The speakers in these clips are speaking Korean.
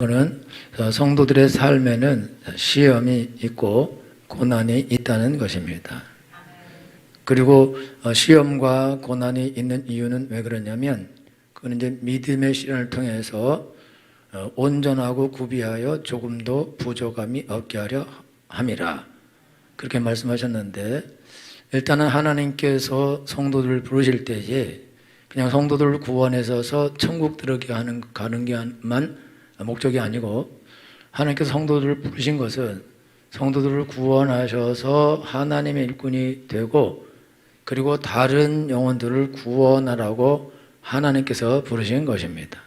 그는 성도들의 삶에는 시험이 있고 고난이 있다는 것입니다. 그리고 시험과 고난이 있는 이유는 왜 그러냐면 그건 이제 믿음의 시련을 통해서 온전하고 구비하여 조금도 부족함이 없게 하려 함이라 그렇게 말씀하셨는데, 일단은 하나님께서 성도들을 부르실 때에 그냥 성도들을 구원해서 천국 들어게 가는 게만 목적이 아니고, 하나님께서 성도들을 부르신 것은 성도들을 구원하셔서 하나님의 일꾼이 되고 그리고 다른 영혼들을 구원하라고 하나님께서 부르신 것입니다.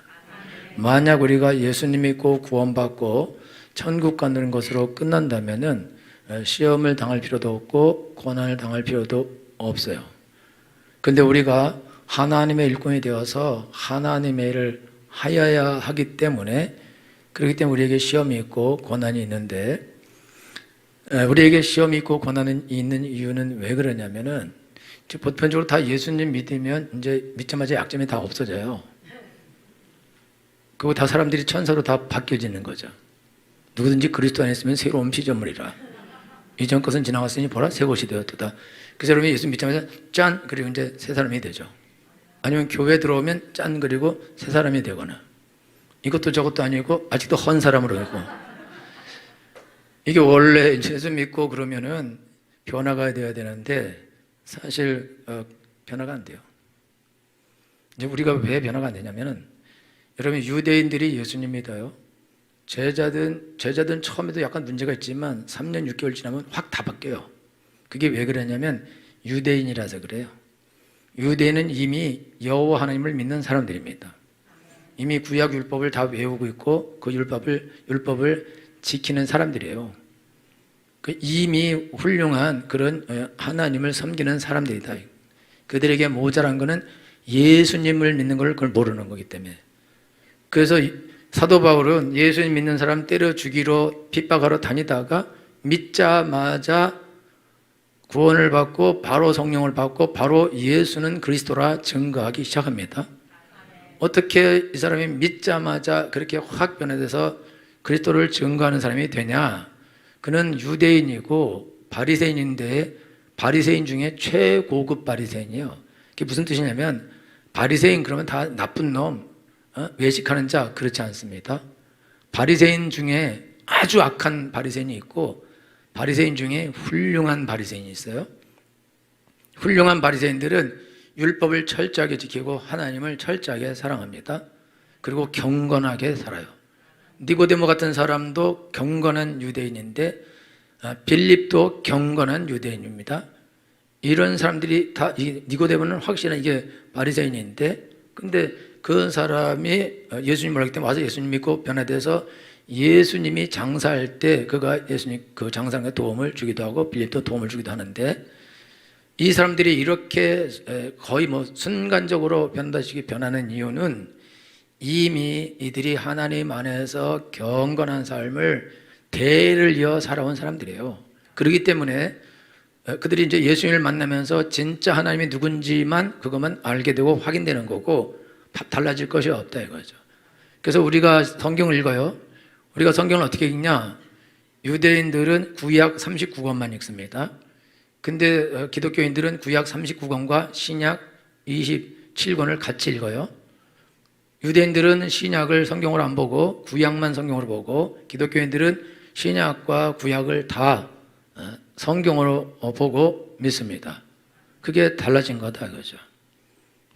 만약 우리가 예수님 믿고 구원받고 천국 가는 것으로 끝난다면은 시험을 당할 필요도 없고 고난을 당할 필요도 없어요. 근데 우리가 하나님의 일꾼이 되어서 하나님의 일을 하여야 하기 때문에, 그렇기 때문에 우리에게 시험이 있고 고난이 있는데, 우리에게 시험이 있고 고난이 있는 이유는 왜 그러냐면은, 보편적으로 다 예수님 믿으면 이제 믿자마자 약점이 다 없어져요. 그리고 다 사람들이 천사로 다 바뀌어지는 거죠. 누구든지 그리스도 안에 있으면 새로운 피조물이라. 이전 것은 지나갔으니 보라 새 것이 되었도다. 그래서 여러분이 예수 믿자마자 짠 그리고 이제 새 사람이 되죠. 아니면 교회 들어오면 짠 그리고 새 사람이 되거나, 이것도 저것도 아니고 아직도 헌 사람으로 있고, 이게 원래 예수 믿고 그러면은 변화가 되어야 되는데 사실 변화가 안 돼요. 이제 우리가 왜 변화가 안 되냐면은, 여러분 유대인들이 예수님 믿어요. 제자든 처음에도 약간 문제가 있지만 3년 6개월 지나면 확 다 바뀌어요. 그게 왜 그러냐면 유대인이라서 그래요. 유대인은 이미 여호와 하나님을 믿는 사람들입니다. 이미 구약 율법을 다 외우고 있고 그 율법을 지키는 사람들이에요. 이미 훌륭한 그런 하나님을 섬기는 사람들이다. 그들에게 모자란 거는 예수님을 믿는 걸 그걸 모르는 거기 때문에. 그래서 사도 바울은 예수님 믿는 사람 때려 죽이러 핍박하러 다니다가 믿자마자 구원을 받고 바로 성령을 받고 바로 예수는 그리스도라 증거하기 시작합니다. 어떻게 이 사람이 믿자마자 그렇게 확 변화돼서 그리스도를 증거하는 사람이 되냐? 그는 유대인이고 바리새인인데 바리새인 중에 최고급 바리새인이에요. 그게 무슨 뜻이냐면, 바리새인 그러면 다 나쁜 놈, 외식하는 자, 그렇지 않습니다. 바리새인 중에 아주 악한 바리새인이 있고 바리새인 중에 훌륭한 바리새인이 있어요. 훌륭한 바리새인들은 율법을 철저하게 지키고 하나님을 철저하게 사랑합니다. 그리고 경건하게 살아요. 니고데모 같은 사람도 경건한 유대인인데 빌립도 경건한 유대인입니다. 이런 사람들이 다, 니고데모는 확실한 이게 바리새인인데, 근데 그 사람이 예수님을 알기 때문에 와서 예수님 믿고 변화돼서 예수님이 장사할 때 그가 예수님 그 장사에 도움을 주기도 하고 빌립도 도움을 주기도 하는데, 이 사람들이 이렇게 거의 순간적으로 변하는 이유는 이미 이들이 하나님 안에서 경건한 삶을 대를 이어 살아온 사람들이에요. 그렇기 때문에 그들이 이제 예수님을 만나면서 진짜 하나님이 누군지만 그것만 알게 되고 확인되는 거고 달라질 것이 없다 이거죠. 그래서 우리가 성경을 읽어요. 우리가 성경을 어떻게 읽냐? 유대인들은 구약 39권만 읽습니다. 근데 기독교인들은 구약 39권과 신약 27권을 같이 읽어요. 유대인들은 신약을 성경으로 안 보고 구약만 성경으로 보고, 기독교인들은 신약과 구약을 다 성경으로 보고 믿습니다. 그게 달라진 거다 이거죠.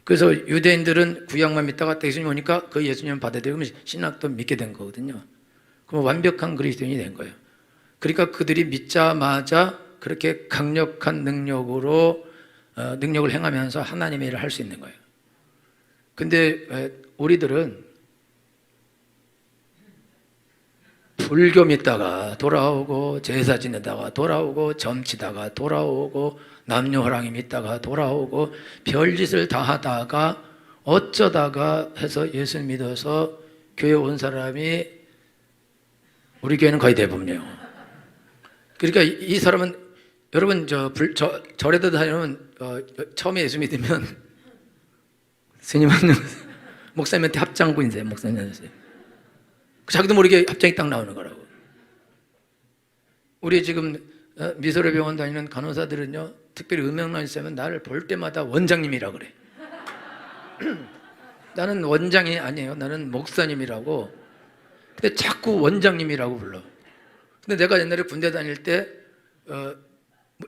그래서 유대인들은 구약만 믿다가 예수님 오니까 그 예수님 받아들이면 신약도 믿게 된 거거든요. 그럼 완벽한 그리스도인이 된 거예요. 그러니까 그들이 믿자마자 그렇게 강력한 능력을 행하면서 하나님의 일을 할 수 있는 거예요. 근데 우리들은 불교 믿다가 돌아오고 제사 지내다가 돌아오고 점치다가 돌아오고 남녀호랑이 믿다가 돌아오고 별짓을 다 하다가 어쩌다가 해서 예수 믿어서 교회 온 사람이 우리 교회는 거의 대부분이에요. 그러니까 이 사람은, 여러분 절에도 다니면 처음에 예수 믿으면 스님은 목사님한테 합장군이세요. 목사님. 자기도 모르게 합장이 딱 나오는 거라고. 우리 지금 미소래 병원 다니는 간호사들은요, 특별히 음영란 있으면 나를 볼 때마다 원장님이라 그래. 나는 원장이 아니에요. 나는 목사님이라고. 근데 자꾸 원장님이라고 불러. 근데 내가 옛날에 군대 다닐 때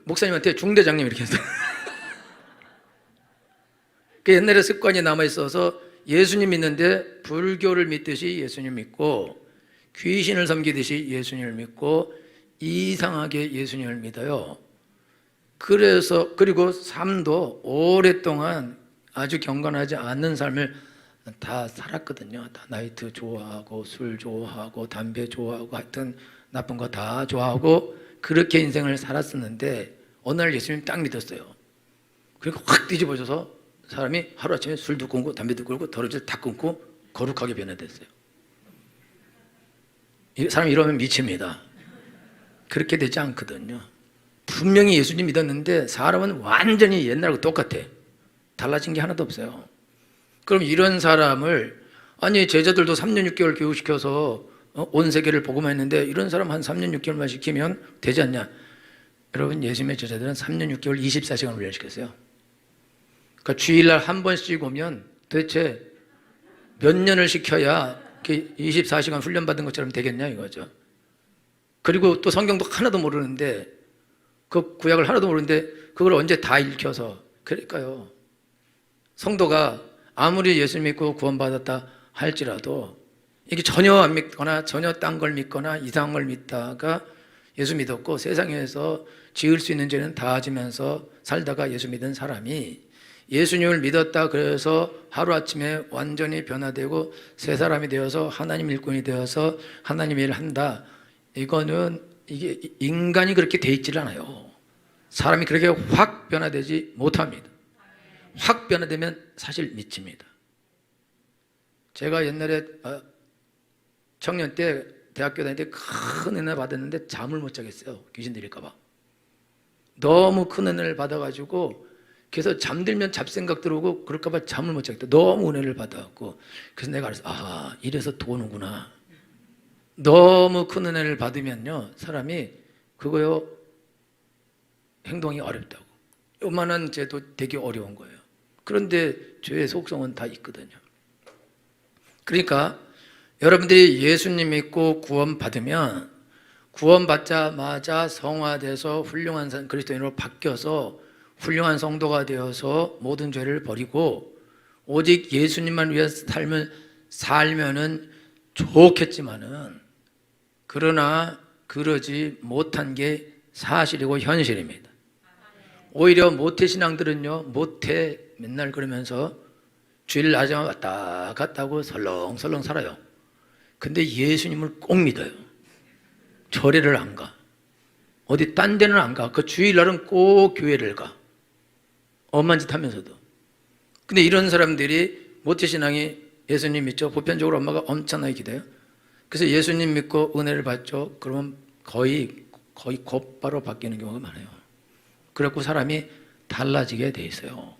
목사님한테 중대장님 이렇게 했어. 그 옛날에 습관이 남아있어서 예수님 믿는데 불교를 믿듯이 예수님 믿고 귀신을 섬기듯이 예수님을 믿고 이상하게 예수님을 믿어요. 그래서 그리고 삶도 오랫동안 아주 경건하지 않는 삶을 다 살았거든요. 다 나이트 좋아하고 술 좋아하고 담배 좋아하고 하여튼 나쁜 거 다 좋아하고 그렇게 인생을 살았었는데 어느 날 예수님 딱 믿었어요. 그러니까 확 뒤집어져서 사람이 하루아침에 술도 끊고 담배도 끊고 더러질 다 끊고 거룩하게 변화됐어요. 사람이 이러면 미칩니다. 그렇게 되지 않거든요. 분명히 예수님 믿었는데 사람은 완전히 옛날하고 똑같아. 달라진 게 하나도 없어요. 그럼 이런 사람을 아니 제자들도 3년 6개월 교육시켜서 온 세계를 복음화 했는데 이런 사람 한 3년 6개월만 시키면 되지 않냐. 여러분 예수님의 제자들은 3년 6개월 24시간 훈련시켰어요. 그러니까 주일날 한 번씩 오면 도대체 몇 년을 시켜야 24시간 훈련받은 것처럼 되겠냐 이거죠. 그리고 또 성경도 하나도 모르는데 그 구약을 하나도 모르는데 그걸 언제 다 읽혀서. 그러니까요, 성도가 아무리 예수 믿고 구원받았다 할지라도 이게 전혀 안 믿거나 전혀 딴 걸 믿거나 이상한 걸 믿다가 예수 믿었고 세상에서 지을 수 있는 죄는 다 지면서 살다가 예수 믿은 사람이 예수님을 믿었다 그래서 하루아침에 완전히 변화되고 새 사람이 되어서 하나님 일꾼이 되어서 하나님 일을 한다. 이거는 이게 인간이 그렇게 돼 있질 않아요. 사람이 그렇게 확 변화되지 못합니다. 확 변화되면 사실 미칩니다. 제가 옛날에 청년 때 대학교 다닐 때 큰 은혜 받았는데 잠을 못 자겠어요. 귀신 들릴까 봐. 너무 큰 은혜를 받아가지고 그래서 잠들면 잡생각 들어오고 그럴까 봐 잠을 못 자겠다. 너무 은혜를 받아갖고 그래서 내가 알았어. 아, 이래서 도는구나. 너무 큰 은혜를 받으면요 사람이 그거요 행동이 어렵다고. 요만한 죄도 되게 어려운 거예요. 그런데 죄의 속성은 다 있거든요. 그러니까 여러분들이 예수님 믿고 구원받으면 구원받자마자 성화돼서 훌륭한 그리스도인으로 바뀌어서 훌륭한 성도가 되어서 모든 죄를 버리고 오직 예수님만 위해서 살면은 좋겠지만은 그러나 그러지 못한 게 사실이고 현실입니다. 오히려 모태신앙들은요 모태 맨날 그러면서 주일 낮에만 왔다 갔다 하고 설렁설렁 살아요. 근데 예수님을 꼭 믿어요. 절에를 안 가. 어디 딴 데는 안 가. 그 주일날은 꼭 교회를 가. 엄한 짓 하면서도. 근데 이런 사람들이 모태신앙이 예수님 믿죠. 보편적으로 엄마가 엄청나게 기도해요. 그래서 예수님 믿고 은혜를 받죠. 그러면 거의 곧바로 바뀌는 경우가 많아요. 그래갖고 사람이 달라지게 돼 있어요.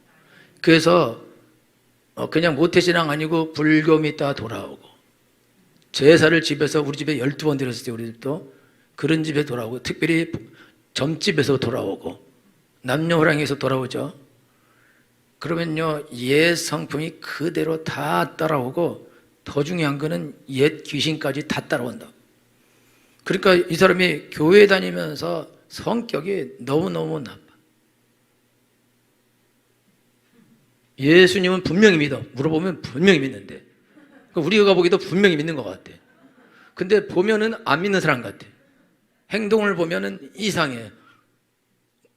그래서 그냥 모태신앙 아니고 불교 믿다가 돌아오고 제사를 집에서 우리 집에 12번 드렸어요. 우리 집도 그런 집에 돌아오고 특별히 점집에서 돌아오고 남녀호랑이에서 돌아오죠. 그러면요 옛 성품이 그대로 다 따라오고 더 중요한 거는 옛 귀신까지 다 따라온다. 그러니까 이 사람이 교회 다니면서 성격이 너무너무 나빠. 예수님은 분명히 믿어. 물어보면 분명히 믿는데 우리가 보기도 분명히 믿는 것 같아. 근데 보면은 안 믿는 사람 같아. 행동을 보면은 이상해.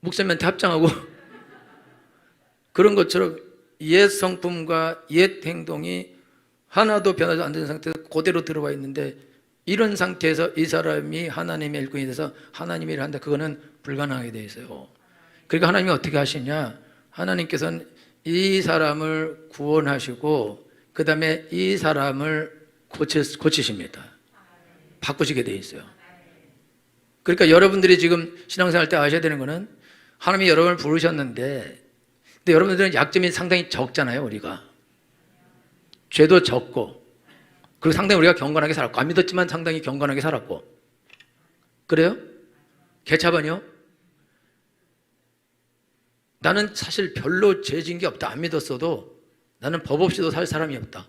목사님한테 합장하고 그런 것처럼 옛 성품과 옛 행동이 하나도 변하지 않는 상태에서 그대로 들어와 있는데 이런 상태에서 이 사람이 하나님의 일꾼이 돼서 하나님의 일을 한다. 그거는 불가능하게 돼 있어요. 그러니까 하나님이 어떻게 하시냐. 하나님께서는 이 사람을 구원하시고 그 다음에 이 사람을 고치십니다. 바꾸시게 돼 있어요. 그러니까 여러분들이 지금 신앙생활 때 아셔야 되는 거는 하나님이 여러분을 부르셨는데 근데 여러분들은 약점이 상당히 적잖아요. 우리가 죄도 적고 그리고 상당히 우리가 경건하게 살았고, 안 믿었지만 상당히 경건하게 살았고. 그래요? 개차반이요? 나는 사실 별로 죄 지은 게 없다. 안 믿었어도 나는 법 없이도 살 사람이 없다.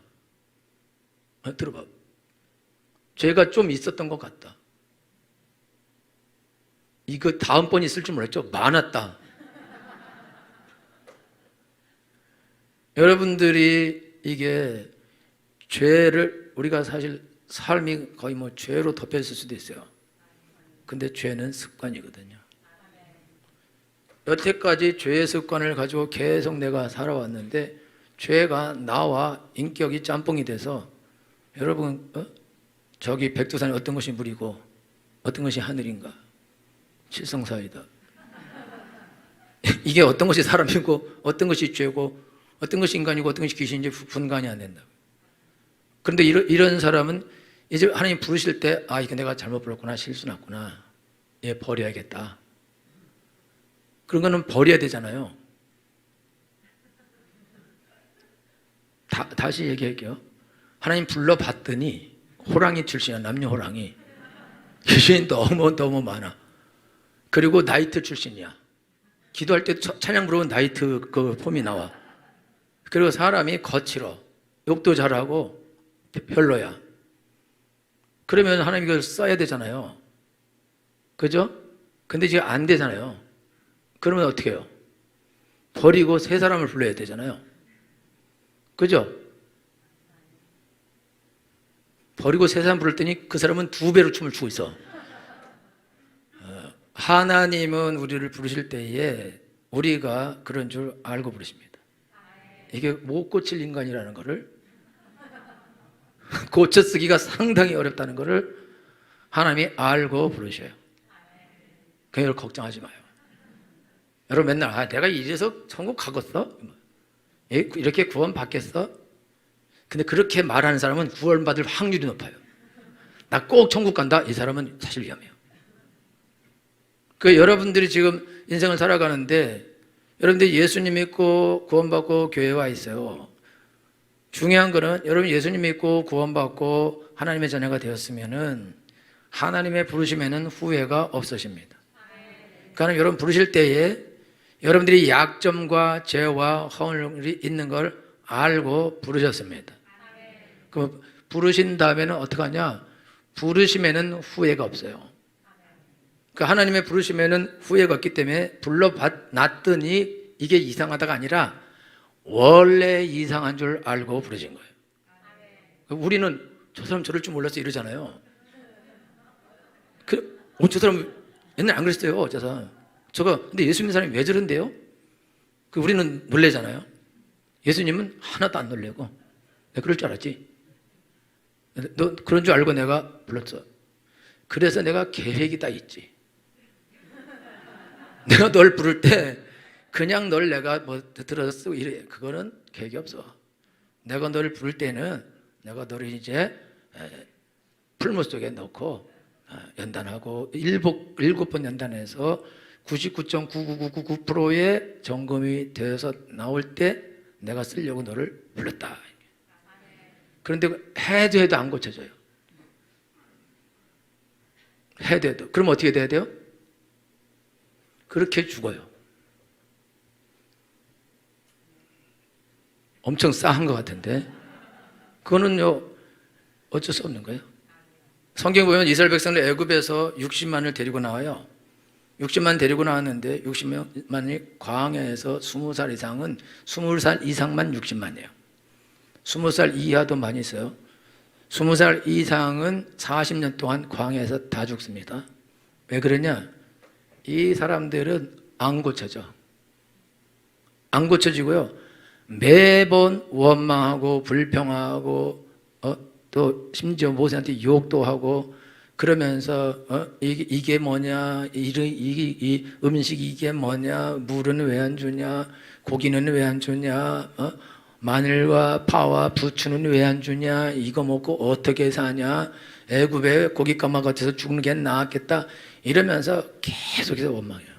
들어봐. 죄가 좀 있었던 것 같다. 이거 다음번 있을 줄 몰랐죠? 많았다. 여러분들이 이게 죄를, 우리가 사실 삶이 거의 뭐 죄로 덮여있을 수도 있어요. 근데 죄는 습관이거든요. 여태까지 죄의 습관을 가지고 계속 내가 살아왔는데 죄가 나와 인격이 짬뽕이 돼서 여러분, 저기 백두산에 어떤 것이 물이고 어떤 것이 하늘인가? 칠성사이다. 이게 어떤 것이 사람이고 어떤 것이 죄고 어떤 것이 인간이고 어떤 것이 귀신인지 분간이 안 된다. 그런데 이런 사람은 이제 하나님 부르실 때, 아, 이거 내가 잘못 불렀구나, 실수 났구나, 얘 버려야겠다. 그런 거는 버려야 되잖아요. 다시 얘기할게요. 하나님 불러봤더니 호랑이 출신이야. 남녀 호랑이. 귀신이 너무 많아. 그리고 나이트 출신이야. 기도할 때 찬양 부르면 나이트 그 폼이 나와. 그리고 사람이 거칠어. 욕도 잘하고 별로야. 그러면 하나님 이걸 써야 되잖아요. 그죠? 근데 지금 안 되잖아요. 그러면 어떻게 해요? 버리고 새 사람을 불러야 되잖아요. 그죠? 버리고 새 사람 부를 때니 그 사람은 2배로 춤을 추고 있어. 하나님은 우리를 부르실 때에 우리가 그런 줄 알고 부르십니다. 이게 못 고칠 인간이라는 거를, 고쳐쓰기가 상당히 어렵다는 거를 하나님이 알고 부르셔요. 그걸 걱정하지 마요. 여러분 맨날, 내가 이래서 천국 가겠어? 이렇게 구원 받겠어? 근데 그렇게 말하는 사람은 구원받을 확률이 높아요. 나 꼭 천국 간다? 이 사람은 사실 위험해요. 여러분들이 지금 인생을 살아가는데 여러분들이 예수님 믿고 구원받고 교회에 와 있어요. 중요한 거는 여러분 예수님 믿고 구원받고 하나님의 자녀가 되었으면은 하나님의 부르심에는 후회가 없으십니다. 그러니까 여러분 부르실 때에 여러분들이 약점과 죄와 허물이 있는 걸 알고 부르셨습니다. 그 부르신 다음에는 어떻게 하냐? 부르심에는 후회가 없어요. 그러니까 하나님의 부르심에는 후회가 없기 때문에 불러놨더니 이게 이상하다가 아니라 원래 이상한 줄 알고 부르신 거예요. 우리는 저 사람 저럴 줄 몰라서 이러잖아요. 저 사람 옛날에 안 그랬어요. 저 사람. 근데 예수 믿는 사람이 왜 저런데요? 우리는 놀래잖아요. 예수님은 하나도 안 놀래고, 내가 그럴 줄 알았지. 너 그런 줄 알고 내가 불렀어. 그래서 내가 계획이 딱 있지. 내가 널 부를 때 그냥 널 내가 뭐 들어서 쓰고 이래, 그거는 계획이 없어. 내가 너를 부를 때는 내가 너를 이제 풀무 속에 넣고 연단하고 7번 연단해서 99.99999%의 점검이 되어서 나올 때 내가 쓰려고 너를 불렀다. 그런데 해도 안 고쳐져요. 해도. 그럼 어떻게 돼야 돼요? 그렇게 죽어요. 엄청 싸한 것 같은데 그거는요 어쩔 수 없는 거예요. 성경 보면 이스라엘 백성들 애굽에서 60만을 데리고 나와요. 60만 데리고 나왔는데 60만이 광야에서 20살 이상은 20살 이상만 60만이에요. 20살 이하도 많이 있어요. 20살 이상은 40년 동안 광야에서 다 죽습니다. 왜 그러냐? 이 사람들은 안 고쳐져. 안 고쳐지고요. 매번 원망하고 불평하고 또 심지어 모세한테 욕도 하고 그러면서 이게 뭐냐, 이 음식이 이게 뭐냐, 물은 왜 안 주냐, 고기는 왜 안 주냐, 마늘과 파와 부추는 왜 안 주냐, 이거 먹고 어떻게 사냐, 애굽에 고깃가마 같아서 죽는 게 나았겠다 이러면서 계속해서 원망해요.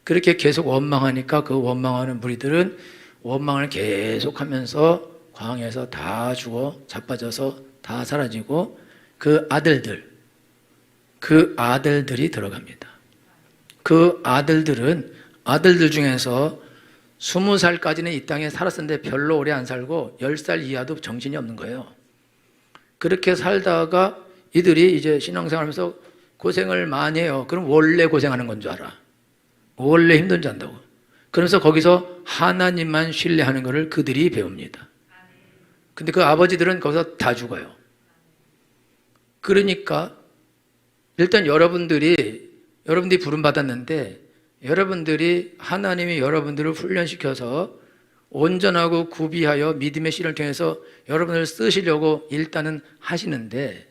그렇게 계속 원망하니까 그 원망하는 무리들은 원망을 계속하면서 광야에서 다 죽어 자빠져서 다 사라지고 그 아들들이 들어갑니다. 그 아들들 중에서 20살까지는 이 땅에 살았었는데 별로 오래 안 살고 10살 이하도 정신이 없는 거예요. 그렇게 살다가 이들이 이제 신앙생활하면서 고생을 많이 해요. 그럼 원래 고생하는 건 줄 알아. 원래 힘든 줄 안다고. 그래서 거기서 하나님만 신뢰하는 것을 그들이 배웁니다. 근데 그 아버지들은 거기서 다 죽어요. 그러니까 일단 여러분들이 부름받았는데 여러분들이 하나님이 여러분들을 훈련시켜서 온전하고 구비하여 믿음의 씨를 통해서 여러분을 쓰시려고 일단은 하시는데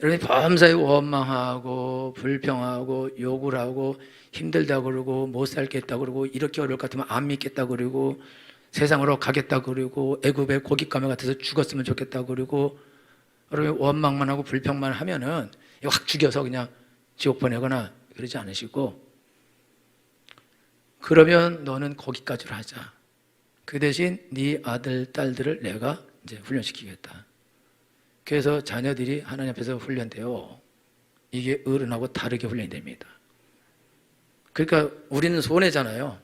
여러분이 범사에 원망하고 불평하고 욕을 하고 힘들다고 그러고 못 살겠다고 그러고 이렇게 어려울 것 같으면 안 믿겠다고 그러고 세상으로 가겠다고 그러고 애굽에 고깃가메 같아서 죽었으면 좋겠다고 그러고 여러분이 원망만 하고 불평만 하면은 확 죽여서 그냥 지옥 보내거나 그러지 않으시고 그러면 너는 거기까지로 하자. 그 대신 네 아들, 딸들을 내가 이제 훈련시키겠다. 그래서 자녀들이 하나님 앞에서 훈련돼요. 이게 어른하고 다르게 훈련이 됩니다. 그러니까 우리는 손해잖아요.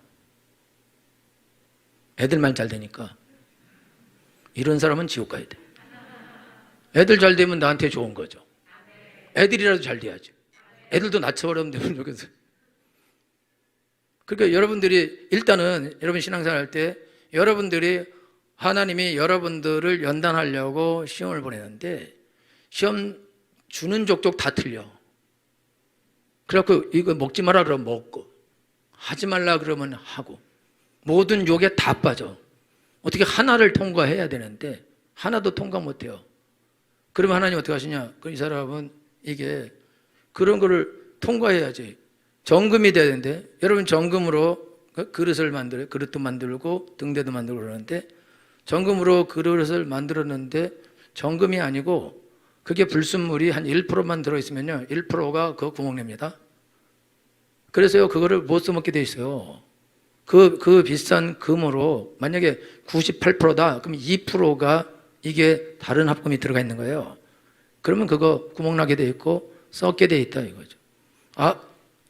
애들만 잘 되니까. 이런 사람은 지옥 가야 돼. 애들 잘 되면 나한테 좋은 거죠. 애들이라도 잘 돼야지. 애들도 낳쳐버리면 되면 좋겠어요. 그러니까 여러분들이 일단은 여러분 신앙생활 할 때 여러분들이 하나님이 여러분들을 연단하려고 시험을 보내는데 시험 주는 족족 다 틀려. 그래갖고 이거 먹지 마라 그러면 먹고 하지 말라 그러면 하고 모든 욕에 다 빠져. 어떻게 하나를 통과해야 되는데 하나도 통과 못해요. 그러면 하나님 어떻게 하시냐? 이 사람은 이게 그런 거를 통과해야지. 정금이 돼야 되는데 여러분 정금으로 그릇을 만들어요. 그릇도 만들고 등대도 만들고 그러는데 정금으로 그릇을 만들었는데 정금이 아니고 그게 불순물이 한 1%만 들어있으면요 1%가 그 구멍 냅니다. 그래서요 그거를 못 써먹게 돼 있어요. 그 비싼 금으로 만약에 98%다 그럼 2%가 이게 다른 합금이 들어가 있는 거예요. 그러면 그거 구멍 나게 돼 있고 썩게 돼 있다 이거죠.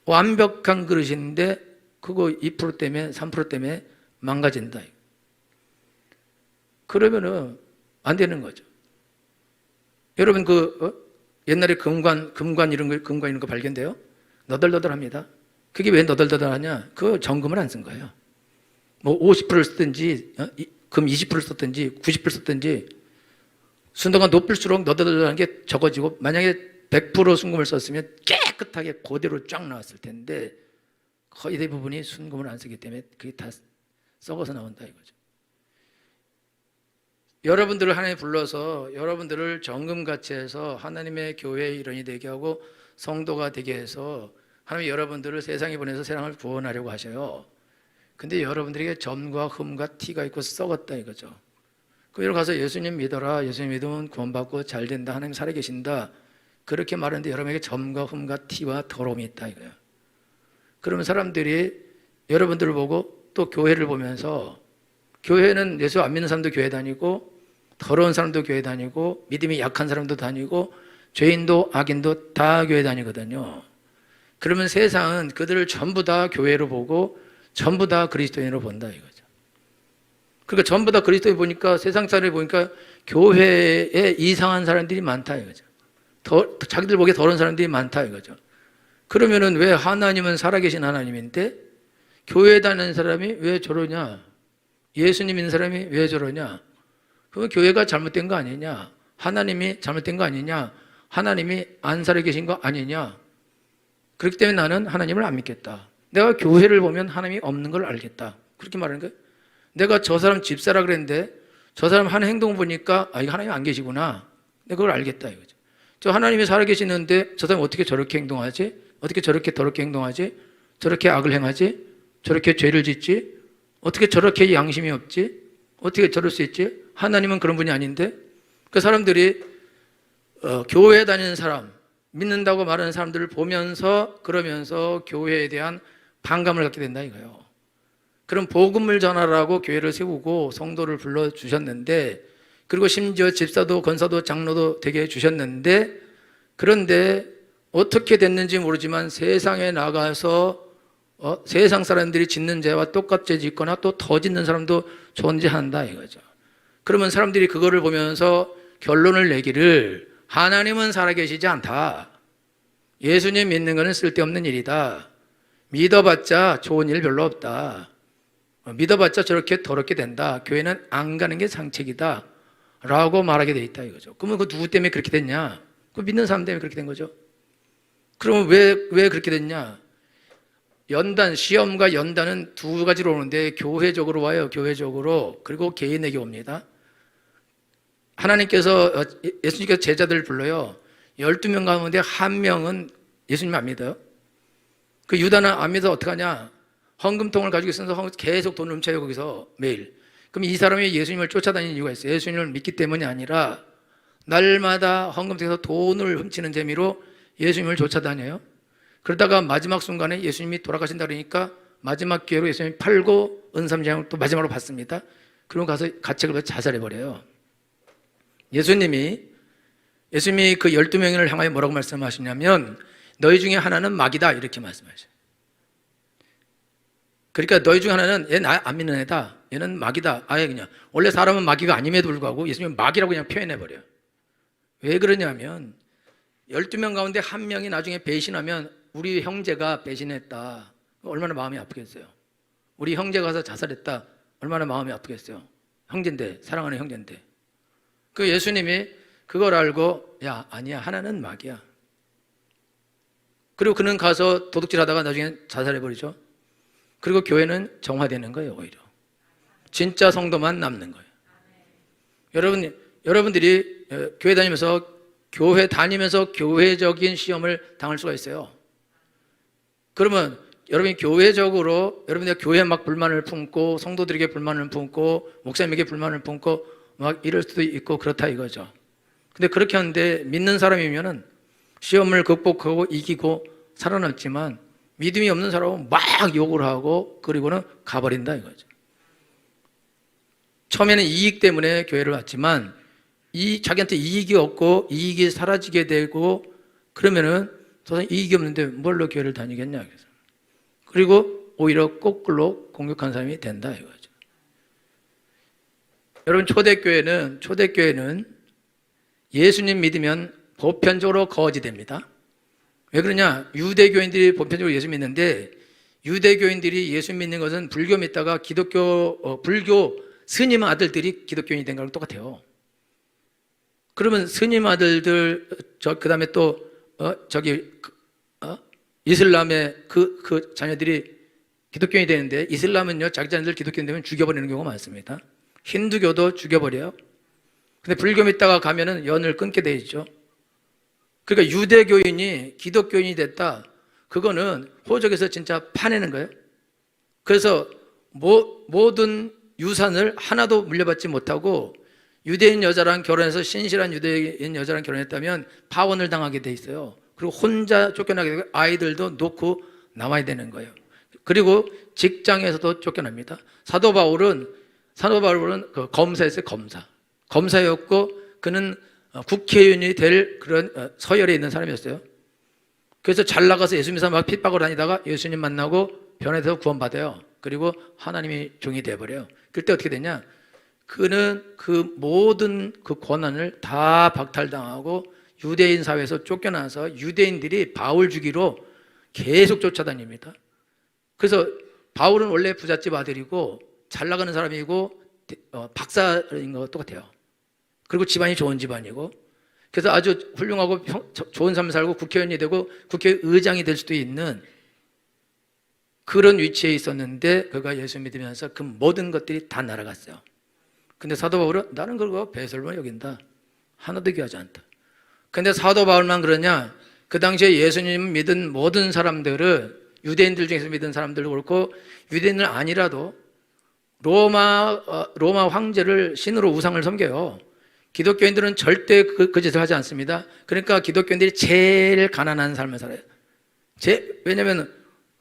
완벽한 그릇인데 그거 2% 때문에 3% 때문에 망가진다. 그러면은 안 되는 거죠. 여러분 옛날에 금관 이런 거 발견돼요? 너덜너덜합니다. 그게 왜 너덜너덜하냐? 그 정금을 안 쓴 거예요. 뭐 50%를 쓰든지 금 20%를 썼든지 90%를 썼든지 순도가 높을수록 너덜너덜한 게 적어지고 만약에 100% 순금을 썼으면 깨끗하게 그대로 쫙 나왔을 텐데 거의 대부분이 순금을 안 쓰기 때문에 그게 다 썩어서 나온다 이거죠. 여러분들을 하나님 불러서 여러분들을 정금같이 해서 하나님의 교회의 일원이 되게 하고 성도가 되게 해서 하나님 여러분들을 세상에 보내서 세상을 구원하려고 하셔요. 근데 여러분들에게 점과 흠과 티가 있고 썩었다 이거죠. 그리고 가서 예수님 믿어라. 예수님 믿으면 구원받고 잘 된다. 하나님 살아계신다. 그렇게 말하는데 여러분에게 점과 흠과 티와 더러움이 있다 이거예요. 그러면 사람들이 여러분들을 보고 또 교회를 보면서 교회는 예수 안 믿는 사람도 교회 다니고 더러운 사람도 교회 다니고 믿음이 약한 사람도 다니고 죄인도 악인도 다 교회 다니거든요. 그러면 세상은 그들을 전부 다 교회로 보고 전부 다 그리스도인으로 본다 이거죠. 그러니까 전부 다 그리스도인 보니까 세상 사람을 보니까 교회에 이상한 사람들이 많다 이거죠. 자기들 보기에 더러운 사람들이 많다 이거죠. 그러면은 왜 하나님은 살아계신 하나님인데 교회 다니는 사람이 왜 저러냐? 예수님 믿는 사람이 왜 저러냐? 그러면 교회가 잘못된 거 아니냐? 하나님이 잘못된 거 아니냐? 하나님이 안 살아계신 거 아니냐? 그렇기 때문에 나는 하나님을 안 믿겠다. 내가 교회를 보면 하나님이 없는 걸 알겠다. 그렇게 말하는 거예요. 내가 저 사람 집사라 그랬는데 저 사람 하는 행동 보니까 이거 하나님 안 계시구나. 내가 그걸 알겠다 이거죠. 저 하나님이 살아계시는데 저 사람 어떻게 저렇게 행동하지? 어떻게 저렇게 더럽게 행동하지? 저렇게 악을 행하지? 저렇게 죄를 짓지? 어떻게 저렇게 양심이 없지? 어떻게 저럴 수 있지? 하나님은 그런 분이 아닌데? 그 사람들이 교회에 다니는 사람, 믿는다고 말하는 사람들을 보면서 그러면서 교회에 대한 반감을 갖게 된다 이거예요. 그럼 복음을 전하라고 교회를 세우고 성도를 불러주셨는데 그리고 심지어 집사도 권사도 장로도 되게 주셨는데, 그런데 어떻게 됐는지 모르지만 세상에 나가서 세상 사람들이 짓는 죄와 똑같이 짓거나 또 더 짓는 사람도 존재한다 이거죠. 그러면 사람들이 그거를 보면서 결론을 내기를, 하나님은 살아계시지 않다, 예수님 믿는 것은 쓸데없는 일이다, 믿어봤자 좋은 일 별로 없다, 믿어봤자 저렇게 더럽게 된다, 교회는 안 가는 게 상책이다 라고 말하게 돼 있다 이거죠. 그러면 그 누구 때문에 그렇게 됐냐? 그 믿는 사람 때문에 그렇게 된 거죠. 그러면 왜 그렇게 됐냐? 연단, 시험과 연단은 두 가지로 오는데, 교회적으로 와요. 교회적으로. 그리고 개인에게 옵니다. 하나님께서, 예수님께서 제자들을 불러요. 12명 가운데 한 명은 예수님 안 믿어요. 그 유다는 안 믿어 어떡하냐? 헌금통을 가지고 있어서 계속 돈을 훔쳐요, 거기서 매일. 그럼 이 사람이 예수님을 쫓아다니는 이유가 있어요. 예수님을 믿기 때문이 아니라 날마다 헌금통에서 돈을 훔치는 재미로 예수님을 쫓아다녀요. 그러다가 마지막 순간에 예수님이 돌아가신다 그러니까 마지막 기회로 예수님이 팔고 은삼장을 또 마지막으로 받습니다. 그러고 가서 가책을 받아 자살해버려요. 예수님이 그 12명을 향하여 뭐라고 말씀하시냐면, 너희 중에 하나는 마귀다 이렇게 말씀하셔요. 그러니까 너희 중에 하나는 얘 나 안 믿는 애다, 얘는 마귀다. 아예 그냥 원래 사람은 마귀가 아님에도 불구하고 예수님은 마귀라고 그냥 표현해버려요. 왜 그러냐면 12명 가운데 한 명이 나중에 배신하면 우리 형제가 배신했다, 얼마나 마음이 아프겠어요. 우리 형제가 가서 자살했다, 얼마나 마음이 아프겠어요. 형제인데, 사랑하는 형제인데. 그 예수님이 그걸 알고, 야 아니야, 하나는 마귀야. 그리고 그는 가서 도둑질하다가 나중에 자살해버리죠. 그리고 교회는 정화되는 거예요. 오히려 진짜 성도만 남는 거예요. 여러분들이 교회 다니면서 교회적인 시험을 당할 수가 있어요. 그러면 여러분이 교회적으로, 여러분들이 교회에 막 불만을 품고, 성도들에게 불만을 품고, 목사님에게 불만을 품고 막 이럴 수도 있고 그렇다 이거죠. 근데 그렇게 하는데 믿는 사람이면은 시험을 극복하고 이기고 살아남지만, 믿음이 없는 사람은 막 욕을 하고 그리고는 가버린다 이거죠. 처음에는 이익 때문에 교회를 왔지만 자기한테 이익이 없고 이익이 사라지게 되고 그러면은 더 이상 이익이 없는데 뭘로 교회를 다니겠냐. 그리고 오히려 거꾸로 공격한 사람이 된다 이거죠. 여러분, 초대교회는 예수님 믿으면 보편적으로 거지됩니다. 왜 그러냐? 유대교인들이 보편적으로 예수 믿는데, 유대교인들이 예수 믿는 것은 불교 믿다가 불교 스님 아들들이 기독교인이 된 거랑 똑같아요. 그러면 스님 아들들, 그 다음에 또 이슬람의 그 자녀들이 기독교인이 되는데, 이슬람은요 자기 자녀들 기독교인 되면 죽여버리는 경우가 많습니다. 힌두교도 죽여버려요. 근데 불교 믿다가 가면은 연을 끊게 돼 있죠. 그러니까 유대교인이 기독교인이 됐다, 그거는 호적에서 진짜 파내는 거예요. 그래서 모든 유산을 하나도 물려받지 못하고, 유대인 여자랑 결혼해서 신실한 유대인 여자랑 결혼했다면 파혼을 당하게 돼 있어요. 그리고 혼자 쫓겨나게 되고 아이들도 놓고 나와야 되는 거예요. 그리고 직장에서도 쫓겨납니다. 사도 바울은 그 검사였어요. 검사였고 그는 국회의원이 될 그런 서열에 있는 사람이었어요. 그래서 잘 나가서 예수님 막 핍박을 다니다가 예수님 만나고 변해서 구원받아요. 그리고 하나님이 종이 되어버려요. 그때 어떻게 되냐? 그는 그 모든 그 권한을 다 박탈당하고 유대인 사회에서 쫓겨나서 유대인들이 바울 주기로 계속 쫓아다닙니다. 그래서 바울은 원래 부잣집 아들이고 잘 나가는 사람이고 박사인 거 똑같아요. 그리고 집안이 좋은 집안이고, 그래서 아주 훌륭하고 좋은 삶을 살고 국회의원이 되고 국회의장이 될 수도 있는 그런 위치에 있었는데, 그가 예수 믿으면서 그 모든 것들이 다 날아갔어요. 근데 사도 바울은 나는 그거 배설만 여긴다, 하나도 귀하지 않다. 근데 사도 바울만 그러냐? 그 당시에 예수님 믿은 모든 사람들은, 유대인들 중에서 믿은 사람들도 그렇고 유대인들 아니라도 로마 황제를 신으로 우상을 섬겨요. 기독교인들은 절대 그 짓을 하지 않습니다. 그러니까 기독교인들이 제일 가난한 삶을 살아요. 왜냐하면